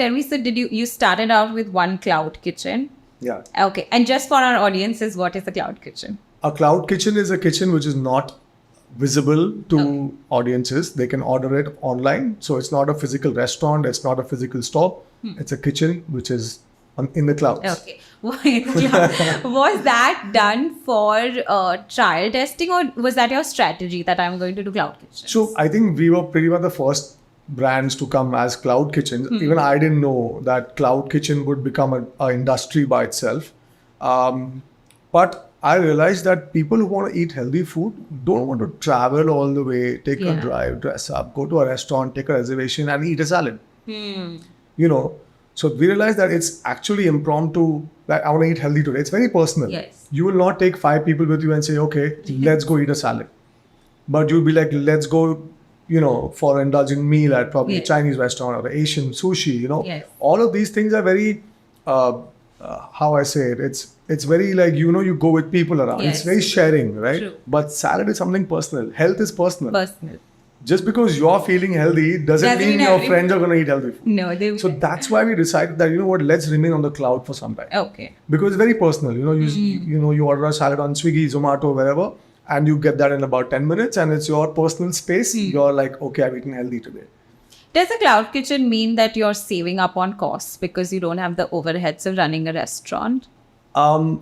tell me, so you started out with one cloud kitchen? Yeah. Okay. And just for our audiences, what is a cloud kitchen? A cloud kitchen is a kitchen which is not visible to audiences. They can order it online. So it's not a physical restaurant. It's not a physical store. It's a kitchen which is in the clouds. Okay. Was that done for trial testing, or was that your strategy that I'm going to do cloud kitchens? So I think we were pretty much the first brands to come as cloud kitchens. Even I didn't know that cloud kitchen would become an industry by itself. But I realized that people who want to eat healthy food don't want to travel all the way, take a drive, dress up, go to a restaurant, take a reservation and eat a salad. So we realized that it's actually impromptu, that I want to eat healthy today. It's very personal. Yes. You will not take 5 people with you and say, okay, let's go eat a salad. But you'll be like, let's go, for an indulgent meal at probably a Chinese restaurant or Asian sushi, Yes. All of these things are very, how I say it, it's very like, you go with people around. Yes. It's very sharing, right? True. But salad is something personal. Health is personal. Personal. Just because you're feeling healthy doesn't mean your friends are going to eat healthy food. No, they So that's why we decided that, let's remain on the cloud for some time. Okay. Because it's very personal. You order a salad on Swiggy, Zomato, wherever, and you get that in about 10 minutes and it's your personal space. You're like, okay, I've eaten healthy today. Does a cloud kitchen mean that you're saving up on costs because you don't have the overheads of running a restaurant?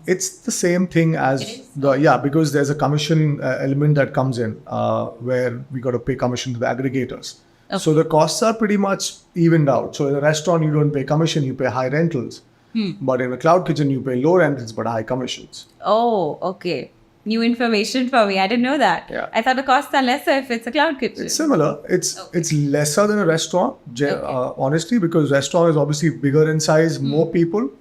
It's the same thing as because there's a commission element that comes in where we got to pay commission to the aggregators. Okay. So the costs are pretty much evened out. So in a restaurant, you don't pay commission, you pay high rentals. But in a cloud kitchen, you pay low rentals but high commissions. Oh, okay. New information for me. I didn't know that. Yeah. I thought the costs are lesser if it's a cloud kitchen. It's similar. It's lesser than a restaurant, honestly, because restaurant is obviously bigger in size, more people.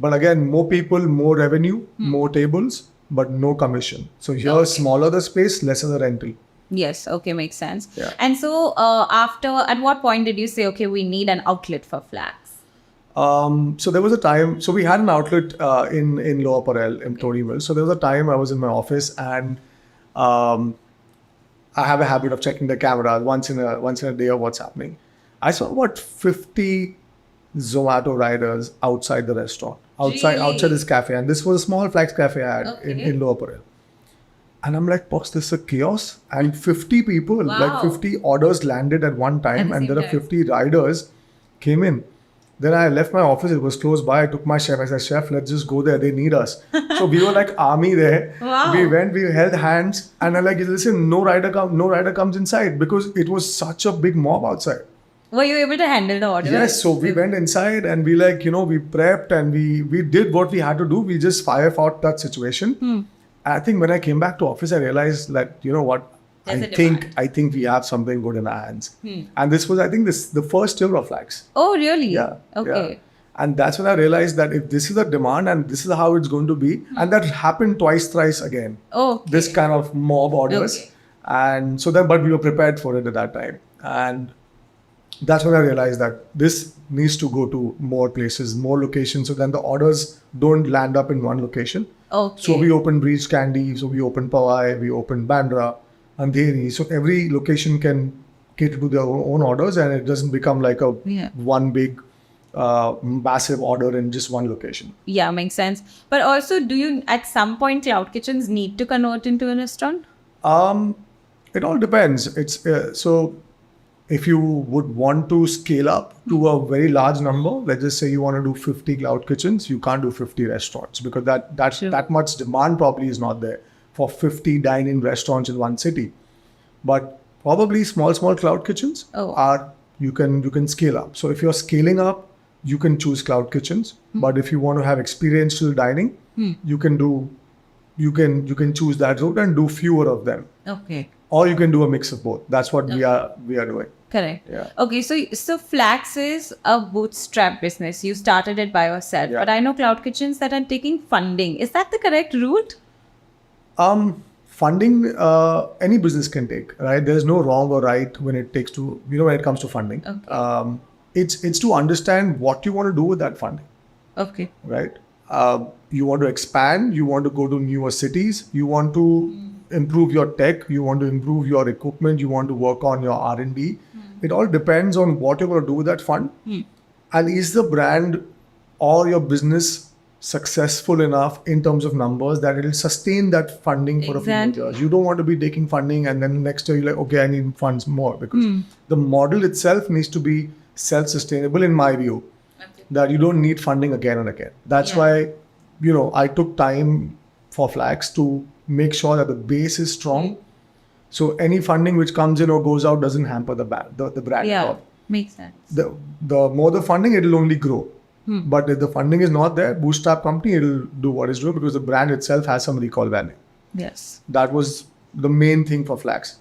But again, more people, more revenue, more tables, but no commission. So here, smaller the space, lesser the rental. Yes. Okay. Makes sense. Yeah. And so at what point did you say, okay, we need an outlet for flax? So there was a time, so we had an outlet in Lower Parel in Tony Mills. So there was a time I was in my office and I have a habit of checking the camera once in a day of what's happening. I saw about 50 Zomato riders outside the restaurant, outside this cafe. And this was a small flax cafe I had in Lower Parel. And I'm like, boss, this is a chaos. And 50 people, like 50 orders landed at one time. And there are 50 riders came in. Then I left my office. It was close by. I took my chef. I said, chef, let's just go there. They need us. So we were like army there. Wow. We went, we held hands. And I'm like, listen, no rider comes inside because it was such a big mob outside. Were you able to handle the order? Yes. So we went inside and we we prepped and we did what we had to do. We just fought that situation. I think when I came back to office, I realized that, I think we have something good in our hands. And this was, I think, the first year of flax. Oh, really? Yeah. Okay. Yeah. And that's when I realized that if this is the demand and this is how it's going to be, and that happened thrice again. Oh. This kind of mob orders. Okay. And so but we were prepared for it at that time. And that's when I realized that this needs to go to more places, more locations, so then the orders don't land up in one location. Okay. So we opened Breach Candy, so we opened Powai, we opened Bandra, Andheri. So every location can cater to their own orders and it doesn't become like one big massive order in just one location. Yeah, makes sense. But also, do you at some point cloud kitchens need to convert into a restaurant? It all depends. It's so if you would want to scale up to a very large number, let's just say you want to do 50 cloud kitchens, you can't do 50 restaurants because that much demand probably is not there for 50 dine-in restaurants in one city. But probably small cloud kitchens you can scale up. So if you're scaling up, you can choose cloud kitchens. But if you want to have experiential dining, you can choose that route and do fewer of them. Okay. Or you can do a mix of both. That's what we are doing. Correct. Yeah. Okay, so flax is a bootstrap business. You started it by yourself, but I know cloud kitchens that are taking funding. Is that the correct route? Funding, any business can take, right? There's no wrong or right when it comes to funding. Okay. It's to understand what you want to do with that funding. Okay. Right. You want to expand. You want to go to newer cities. You want to improve your tech. You want to improve your equipment. You want to work on your R&D. It all depends on what you're going to do with that fund. And is the brand or your business successful enough in terms of numbers that it'll sustain that funding for a few Exactly. years? You don't want to be taking funding and then next year you're like, okay, I need funds more, because the model itself needs to be self-sustainable in my view. Okay. That you don't need funding again and again. That's why, I took time for Flax to make sure that the base is strong. So any funding which comes in or goes out doesn't hamper the brand at Yeah, all. makes sense. The more the funding, it'll only grow. But if the funding is not there, bootstrap company, it'll do what it's doing because the brand itself has some recall value. Yes. That was the main thing for Flax.